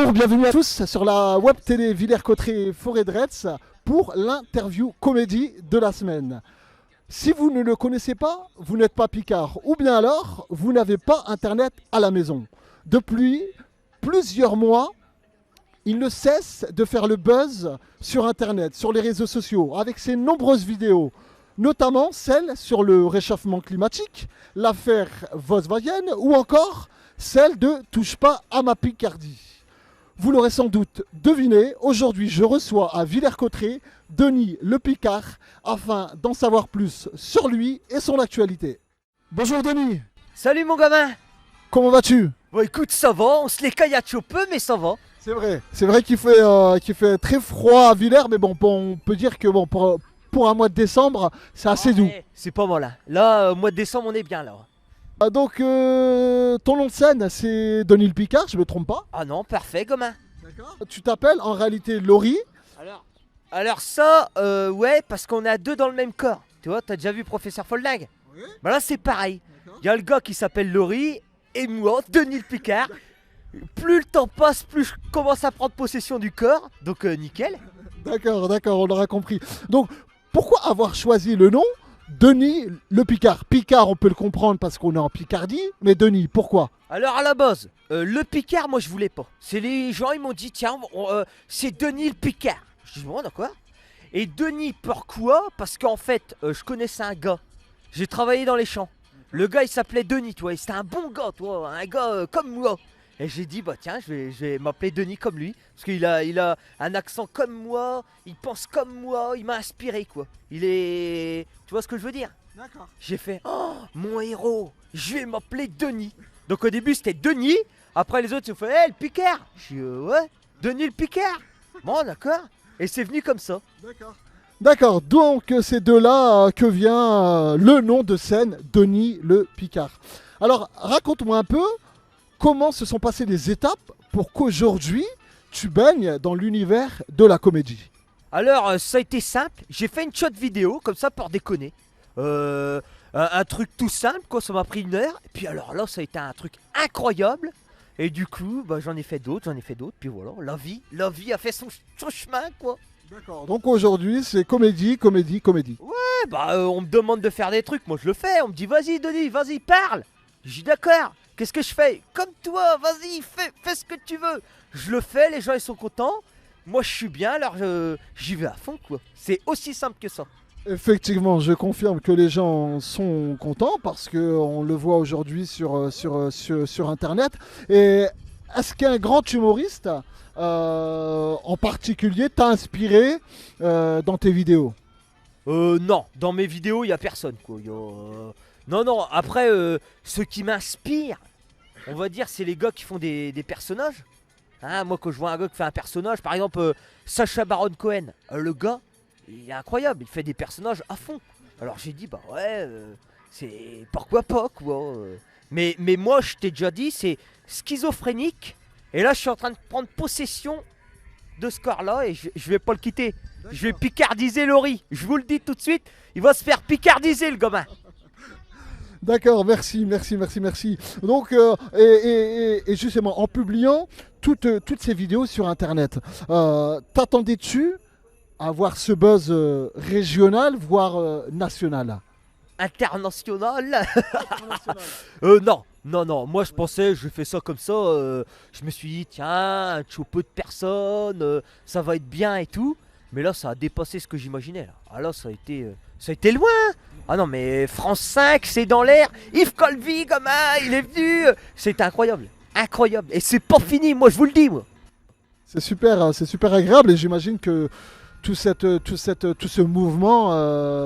Bonjour, bienvenue à tous sur la web télé Villers-Cotterêts Forêt de Retz pour l'interview comédie de la semaine. Si vous ne le connaissez pas, vous n'êtes pas Picard, ou bien alors vous n'avez pas internet à la maison. Depuis plusieurs mois, il ne cesse de faire le buzz sur internet, sur les réseaux sociaux, avec ses nombreuses vidéos, notamment celle sur le réchauffement climatique, l'affaire Volkswagen ou encore celle de Touche pas à ma Picardie. Vous l'aurez sans doute deviné, aujourd'hui je reçois à Villers-Cotterêts Denis le Picard afin d'en savoir plus sur lui et son actualité. Bonjour Denis. Salut mon gamin. Comment vas-tu? Bon écoute, ça va, on se les caillasse un peu mais ça va. C'est vrai qu'il fait très froid à Villers, mais bon, on peut dire que bon, pour un mois de décembre, c'est assez doux. C'est pas mal là. Là, au mois de décembre, on est bien là. Donc, ton nom de scène, c'est Denis le Picard, je me trompe pas? Ah non, parfait gamin. D'accord. Tu t'appelles en réalité Laurie. Alors ça, ouais, parce qu'on est à deux dans le même corps. Tu vois, t'as déjà vu Professeur Folding? Oui. Bah là c'est pareil. D'accord. Il y a le gars qui s'appelle Laurie et moi, Denis le Picard. Plus le temps passe, plus je commence à prendre possession du corps. Donc nickel. D'accord, on aura compris. Donc, pourquoi avoir choisi le nom Denis le Picard? Picard, on peut le comprendre parce qu'on est en Picardie, mais Denis, pourquoi? Alors à la base, le Picard, moi je voulais pas. C'est les gens, ils m'ont dit tiens, c'est Denis le Picard. Je dis bon d'accord. Et Denis, pourquoi? Parce qu'en fait, je connaissais un gars. J'ai travaillé dans les champs. Le gars, il s'appelait Denis, toi. C'était un bon gars, toi, un gars comme moi. Et j'ai dit bah tiens, je vais m'appeler Denis comme lui, parce qu'il a un accent comme moi, il pense comme moi, il m'a inspiré quoi. Il est, tu vois ce que je veux dire? D'accord. J'ai fait oh mon héros, je vais m'appeler Denis. Donc au début c'était Denis, après les autres ils ont fait le Picard. Je dis ouais, Denis le Picard. Bon d'accord. Et c'est venu comme ça. D'accord, donc c'est de là que vient le nom de scène Denis le Picard. Alors, raconte-moi un peu comment se sont passées les étapes pour qu'aujourd'hui tu baignes dans l'univers de la comédie. Alors ça a été simple, j'ai fait une shot vidéo comme ça pour déconner. Un truc tout simple quoi, ça m'a pris 1 heure. Et puis alors là ça a été un truc incroyable. Et du coup bah, j'en ai fait d'autres, puis voilà, la vie a fait son chemin quoi. D'accord, donc aujourd'hui c'est comédie. Ouais bah on me demande de faire des trucs, moi je le fais, on me dit vas-y Denis, vas-y parle. Je dis d'accord, qu'est-ce que je fais? Comme toi, vas-y, fais ce que tu veux. Je le fais, les gens ils sont contents. Moi je suis bien, alors j'y vais à fond quoi. C'est aussi simple que ça. Effectivement, je confirme que les gens sont contents parce qu'on le voit aujourd'hui sur Internet. Et est-ce qu'un grand humoriste en particulier t'a inspiré dans tes vidéos? Non, dans mes vidéos il y a personne quoi. Non, après ce qui m'inspire, on va dire c'est les gars qui font des personnages. Hein, moi quand je vois un gars qui fait un personnage, par exemple Sacha Baron Cohen, le gars il est incroyable, il fait des personnages à fond. Alors j'ai dit bah ouais, c'est pourquoi pas quoi. Mais moi je t'ai déjà dit c'est schizophrénique. Et là je suis en train de prendre possession de ce corps là et je vais pas le quitter. Je vais picardiser Laurie, je vous le dis tout de suite, il va se faire picardiser le gamin. D'accord, merci. Donc, et justement, en publiant toutes ces vidéos sur Internet, t'attendais-tu à voir ce buzz régional, voire national? International. Non, moi je pensais, je fais ça comme ça, je me suis dit tiens, un peu de personnes, ça va être bien et tout. Mais là ça a dépassé ce que j'imaginais là. Ah là ça a été loin. Ah non mais France 5 c'est dans l'air, Yves Colby gamin, il est venu. C'est incroyable. Et c'est pas fini, moi je vous le dis moi. C'est super agréable et j'imagine que tout ce mouvement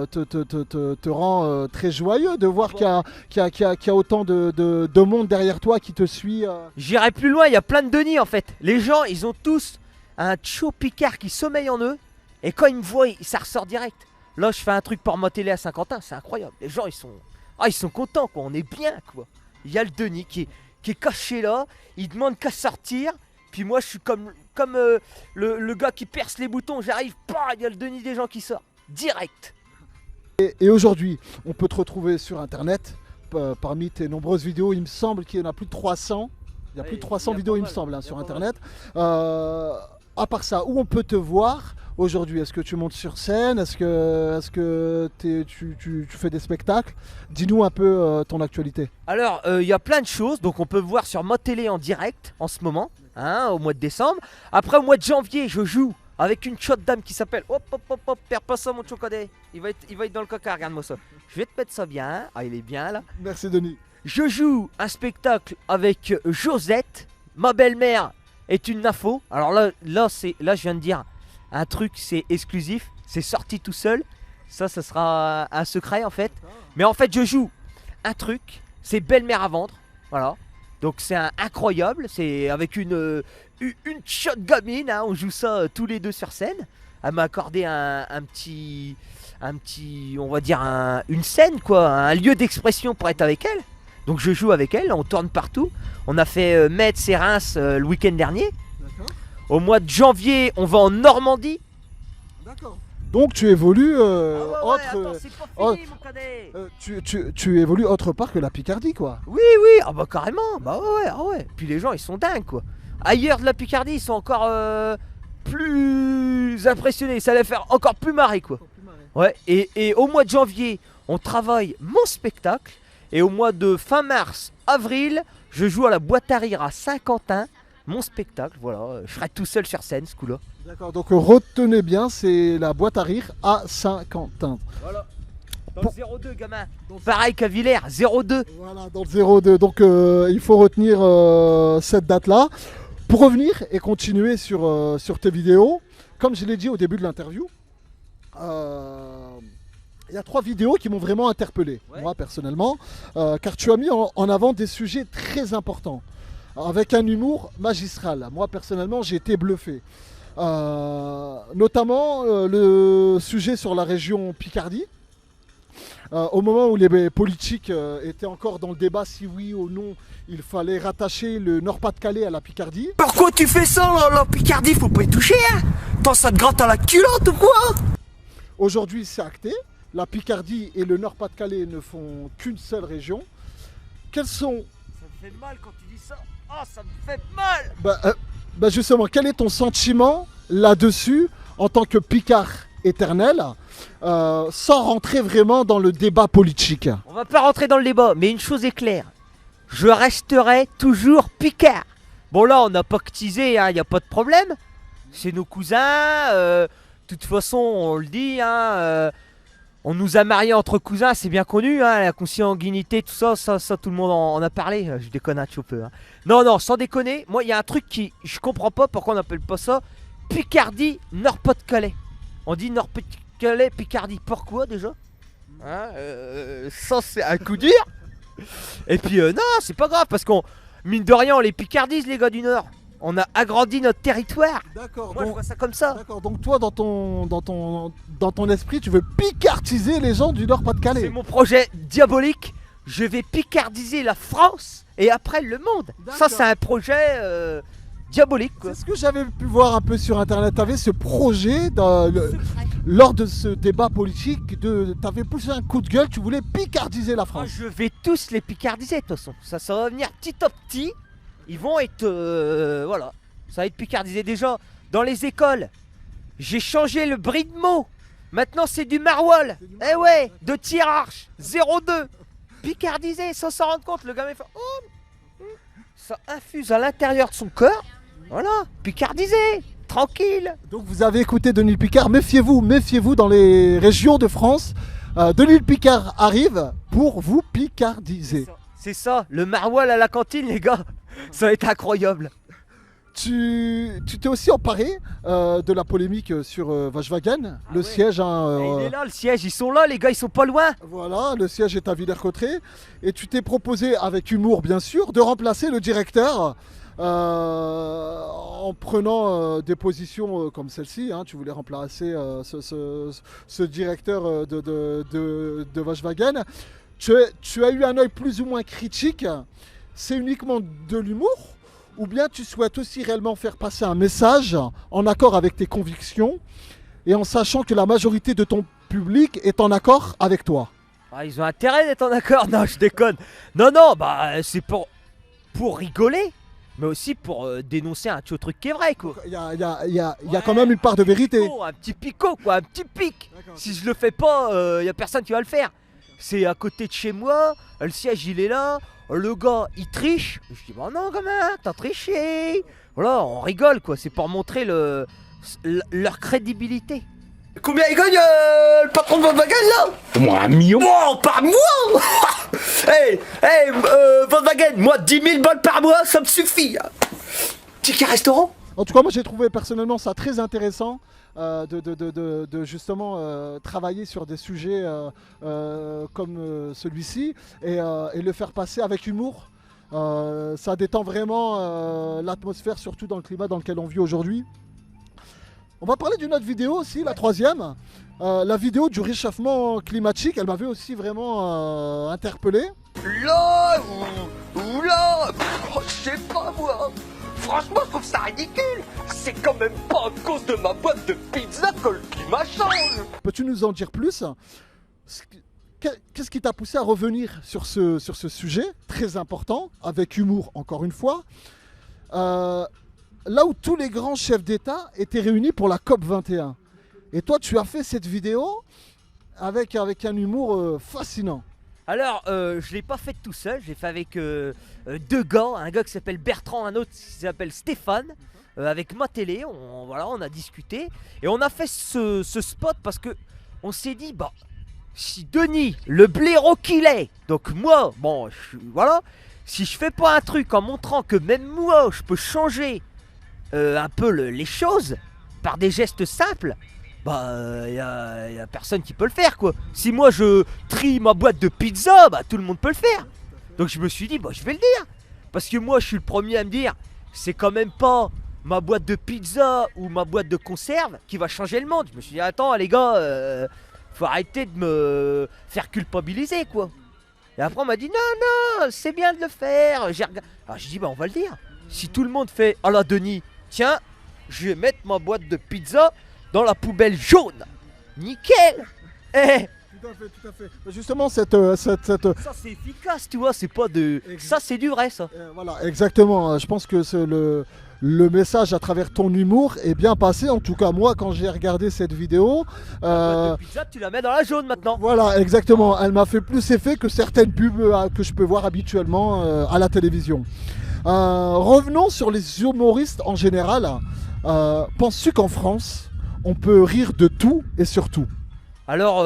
te rend très joyeux de voir qu'il y a autant de monde derrière toi qui te suit. J'irai plus loin, il y a plein de Denis en fait. Les gens ils ont tous un Tcho Picard qui sommeille en eux. Et quand ils me voient, ça ressort direct. Là, je fais un truc pour ma télé à Saint-Quentin, c'est incroyable. Les gens, ils sont contents, quoi. On est bien, quoi. Il y a le Denis qui est caché là. Il demande qu'à sortir. Puis moi, je suis comme le gars qui perce les boutons. J'arrive, il y a le Denis des gens qui sort. Direct. Et aujourd'hui, on peut te retrouver sur Internet. Parmi tes nombreuses vidéos, il me semble qu'il y en a plus de 300. Il y a Ouais, plus de il y 300 a vidéos, pas il me mal, semble, hein, il y a sur pas mal. Internet. À part ça, où on peut te voir aujourd'hui? Est-ce que tu montes sur scène? Est-ce que tu fais des spectacles? Dis-nous un peu ton actualité. Alors, il y a plein de choses. Donc, on peut me voir sur ma télé en direct en ce moment, hein, au mois de décembre. Après, au mois de janvier, je joue avec une shot dame qui s'appelle. Hop, hop, hop, hop, perds pas ça, mon chocolat. Il va être dans le caca, regarde-moi ça. Je vais te mettre ça bien. Ah, il est bien là. Merci Denis. Je joue un spectacle avec Josette. Ma belle-mère est une nympho. Alors là, je viens de dire un truc, c'est exclusif. C'est sorti tout seul. Ça sera un secret en fait. Mais en fait, je joue un truc. C'est belle-mère à vendre. Voilà. Donc c'est incroyable. C'est avec une shot gamine. Hein. On joue ça tous les deux sur scène. Elle m'a accordé un petit, on va dire une scène quoi, un lieu d'expression pour être avec elle. Donc je joue avec elle, on tourne partout. On a fait Metz et Reims le week-end dernier. D'accord. Au mois de janvier, on va en Normandie. D'accord. Donc tu évolues autre. c'est pas oh, fini, mon cadet. Tu évolues autre part que la Picardie, quoi. Oui, ah bah carrément, bah ouais, ah ouais. Puis les gens, ils sont dingues quoi. Ailleurs de la Picardie, ils sont encore plus impressionnés. Ça va faire encore plus marrer quoi. Ouais, et au mois de janvier, on travaille mon spectacle. Et au mois de fin mars, avril, je joue à la boîte à rire à Saint-Quentin. Mon spectacle, voilà, je serai tout seul sur scène ce coup-là. D'accord, donc retenez bien, c'est la boîte à rire à Saint-Quentin. Voilà. Dans le 02, gamin. Pareil qu'à Villers, 02. Voilà, dans le 02. Donc il faut retenir cette date-là. Pour revenir et continuer sur tes vidéos, comme je l'ai dit au début de l'interview, il y a 3 vidéos qui m'ont vraiment interpellé, Ouais. moi personnellement, car tu as mis en avant des sujets très importants, avec un humour magistral. Moi personnellement, j'ai été bluffé. Notamment le sujet sur la région Picardie. Au moment où les politiques étaient encore dans le débat si oui ou non il fallait rattacher le Nord-Pas-de-Calais à la Picardie. Pourquoi tu fais ça, la Picardie? Faut pas y toucher, hein? Tant ça te gratte à la culotte ou quoi? Aujourd'hui, c'est acté. La Picardie et le Nord-Pas-de-Calais ne font qu'une seule région. Quels sont... Ça me fait mal quand tu dis ça. Oh, ça me fait mal. Bah justement, quel est ton sentiment là-dessus en tant que Picard éternel, sans rentrer vraiment dans le débat politique? On va pas rentrer dans le débat, mais une chose est claire. Je resterai toujours Picard. Bon là, on n'a pas teasé, il n'y a pas de problème. C'est nos cousins. De toute façon, on le dit, on nous a mariés entre cousins, c'est bien connu, la consanguinité, tout ça, tout le monde en a parlé. Je déconne un petit peu. Non, sans déconner, moi, il y a un truc qui, je comprends pas pourquoi on n'appelle pas ça Picardie Nord-Pas-de-Calais. On dit Nord-Pas-de-Calais, Picardie. Pourquoi déjà? Ça, c'est un coup dur. Et puis, non, c'est pas grave, parce qu'on, mine de rien, on les picardise, les gars du Nord. On a agrandi notre territoire. D'accord, Moi, je vois ça comme ça. d'accord, donc toi, dans ton esprit, tu veux picardiser les gens du Nord-Pas-de-Calais. C'est mon projet diabolique. Je vais picardiser la France et après le monde. Ça, D'accord. c'est un projet diabolique, quoi. C'est ce que j'avais pu voir un peu sur internet. Tu avais ce projet lors de ce débat politique. Tu avais poussé un coup de gueule, tu voulais picardiser la Ah, France. je vais tous les picardiser, de toute façon. Ça va venir petit à petit. Ils vont être. Voilà. Ça va être picardisé. Déjà, dans les écoles, j'ai changé le bris de mots. Maintenant, c'est du maroilles. Eh ouais, de tirarche. 02. Picardisé, sans s'en rendre compte. Le gars, il fait. Oh, ça infuse à l'intérieur de son corps. Voilà. Picardisé. Tranquille. Donc vous avez écouté Denis Picard. Méfiez-vous dans les régions de France. Denis Picard arrive pour vous picardiser. C'est ça, le maroilles à la cantine, les gars. Ça va être incroyable. Tu t'es aussi emparé de la polémique sur Volkswagen, le ouais. siège. Il est là, le siège. Ils sont là, les gars. Ils sont pas loin. Voilà, le siège est à Villers-Cotterêts. Et tu t'es proposé, avec humour bien sûr, de remplacer le directeur en prenant des positions comme celle-ci. Tu voulais remplacer ce directeur de Volkswagen. Tu as eu un œil plus ou moins critique. C'est uniquement de l'humour? Ou bien tu souhaites aussi réellement faire passer un message en accord avec tes convictions et en sachant que la majorité de ton public est en accord avec toi? Ah, ils ont intérêt d'être en accord. Non, je déconne. Non, bah c'est pour rigoler. mais aussi pour dénoncer un petit truc qui est vrai, quoi. Il y a quand même une part de vérité. Un petit picot, quoi, un petit pic. D'accord. Si je le fais pas, y a personne qui va le faire. C'est à côté de chez moi, le siège il est là, le gars il triche. Je dis bah non gamin, t'as triché. Voilà, on rigole quoi, c'est pour montrer leur crédibilité. Combien il gagne le patron de Volkswagen là? Moi, 1 million. Non, par mois. Volkswagen, moi 10 000 balles par mois, ça me suffit. Ticket restaurant? En tout cas, moi j'ai trouvé personnellement ça très intéressant de justement travailler sur des sujets comme celui-ci et le faire passer avec humour. Ça détend vraiment l'atmosphère, surtout dans le climat dans lequel on vit aujourd'hui. On va parler d'une autre vidéo aussi, la troisième. La vidéo du réchauffement climatique, elle m'avait aussi vraiment interpellé. Là, ou là, je sais pas moi. Franchement, je trouve ça ridicule. C'est quand même pas à cause de ma boîte de pizza que le climat change. Peux-tu nous en dire plus? Qu'est-ce qui t'a poussé à revenir sur ce sujet très important, avec humour encore une fois, là où tous les grands chefs d'État étaient réunis pour la COP 21. Et toi, tu as fait cette vidéo avec un humour fascinant. Alors, je l'ai pas fait tout seul, je l'ai fait avec deux gars, un gars qui s'appelle Bertrand, un autre qui s'appelle Stéphane, avec ma télé, on a discuté, et on a fait ce spot parce que on s'est dit, bah, si Denis, le blaireau qu'il est, donc moi, bon, voilà, si je fais pas un truc en montrant que même moi, je peux changer un peu les choses par des gestes simples, bah y a personne qui peut le faire quoi. Si moi je trie ma boîte de pizza, bah tout le monde peut le faire. Donc je me suis dit bah je vais le dire. Parce que moi je suis le premier à me dire c'est quand même pas ma boîte de pizza ou ma boîte de conserve qui va changer le monde. Je me suis dit attends les gars, faut arrêter de me faire culpabiliser quoi. Et après on m'a dit non c'est bien de le faire. Alors j'ai dit bah on va le dire. Si tout le monde fait ah là Denis, tiens je vais mettre ma boîte de pizza dans la poubelle jaune. Nickel. Eh. Tout à fait. Justement, cette... Ça c'est efficace, tu vois, c'est pas de... Ça c'est du vrai, ça. Voilà, exactement. Je pense que le message à travers ton humour est bien passé. En tout cas, moi, quand j'ai regardé cette vidéo... La boîte de pizza, tu la mets dans la jaune maintenant. Voilà, exactement. Elle m'a fait plus effet que certaines pubs que je peux voir habituellement à la télévision. Revenons sur les humoristes en général. Penses-tu qu'en France, on peut rire de tout et surtout? Alors,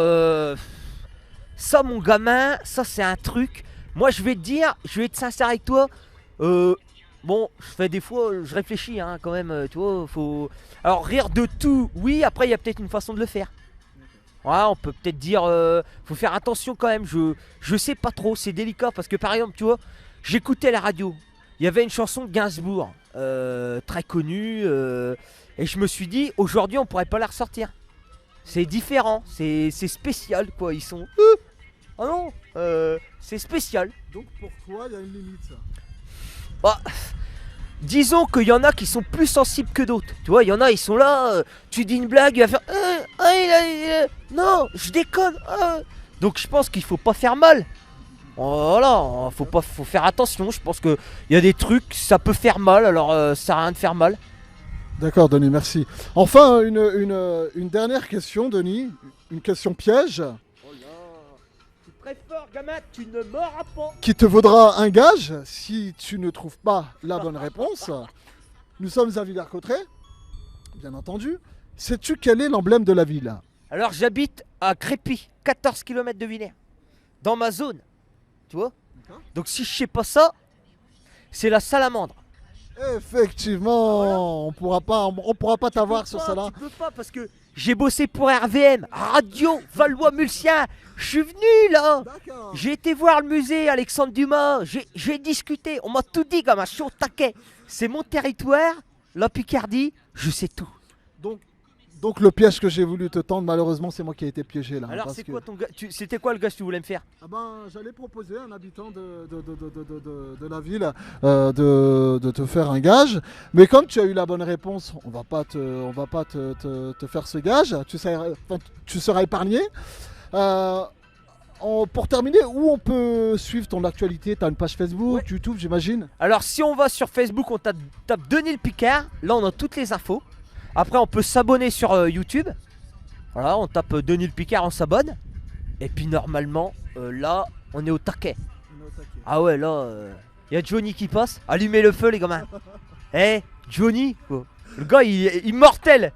ça mon gamin, ça c'est un truc. Moi je vais te dire, je vais être sincère avec toi. Bon, je fais des fois, je réfléchis hein, quand même, tu vois, faut... Alors rire de tout, oui, après il y a peut-être une façon de le faire. Ouais, on peut peut-être dire, faut faire attention quand même, je sais pas trop, c'est délicat parce que par exemple, tu vois, j'écoutais la radio. Il y avait une chanson de Gainsbourg, très connue, et je me suis dit, aujourd'hui on pourrait pas la ressortir. C'est différent, c'est spécial quoi, ils sont... Ah non, c'est spécial. Donc pour toi, il y a une limite ça. Bah, disons qu'il y en a qui sont plus sensibles que d'autres. Tu vois, il y en a, ils sont là, tu dis une blague, il va faire... non, je déconne. Donc je pense qu'il faut pas faire mal. Voilà, faut faire attention. Je pense qu'il y a des trucs, ça peut faire mal, alors ça sert à rien de faire mal. D'accord, Denis, merci. Enfin, une dernière question, Denis. Une question piège. Oh là, tu es très fort, gamin, tu ne m'auras pas. Qui te vaudra un gage si tu ne trouves pas la bonne réponse. Nous sommes à Villers-Cotterêts, bien entendu. Sais-tu quel est l'emblème de la ville? Alors j'habite à Crépy, 14 km de Villers, dans ma zone. Tu vois? Donc si je sais pas ça, c'est la salamandre. Effectivement, voilà. on pourra pas t'avoir sur ça là. Tu peux pas parce que j'ai bossé pour RVM, Radio Valois-Mulsien. Je suis venu là. D'accord. J'ai été voir le musée Alexandre Dumas. J'ai discuté. On m'a tout dit comme un chaud au taquet. C'est mon territoire, la Picardie. Je sais tout. Donc le piège que j'ai voulu te tendre, malheureusement, c'est moi qui ai été piégé là. Alors parce c'est que... quoi ton gars? C'était quoi le gars que tu voulais me faire? Ah ben, j'allais proposer à un habitant de la ville de te faire un gage, mais comme tu as eu la bonne réponse, on va pas te faire ce gage, tu seras épargné. Pour terminer, où on peut suivre ton actualité? Tu as une page Facebook, Ouais. YouTube, j'imagine. Alors si on va sur Facebook, on tape Denis le Picard. Là on a toutes les infos. Après on peut s'abonner sur YouTube. Voilà, on tape Denis le Picard, on s'abonne. Et puis normalement, là on est au taquet. Ah ouais, là, y a Johnny qui passe. Allumez le feu les gamins. Eh, Johnny, quoi. Le gars il est immortel.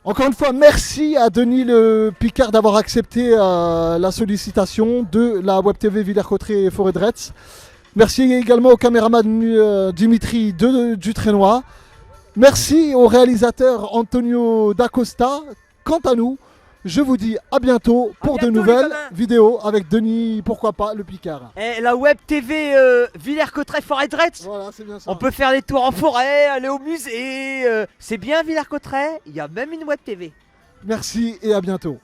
Encore une fois, merci à Denis le Picard d'avoir accepté la sollicitation de la Web TV Villers-Cotterêts et Forêt-de-Retz. Merci également au caméraman Dimitri du Trénois. Merci au réalisateur Antonio D'Acosta. Quant à nous, je vous dis à bientôt pour bientôt, de les nouvelles gamins. vidéos avec Denis, pourquoi pas, le Picard. Eh, la Web TV Villers-Cotterêts Forêt-de-Retz. Voilà, c'est bien ça. On peut faire des tours en forêt, aller au musée. C'est bien Villers-Cotterêts. Il y a même une Web TV. Merci et à bientôt.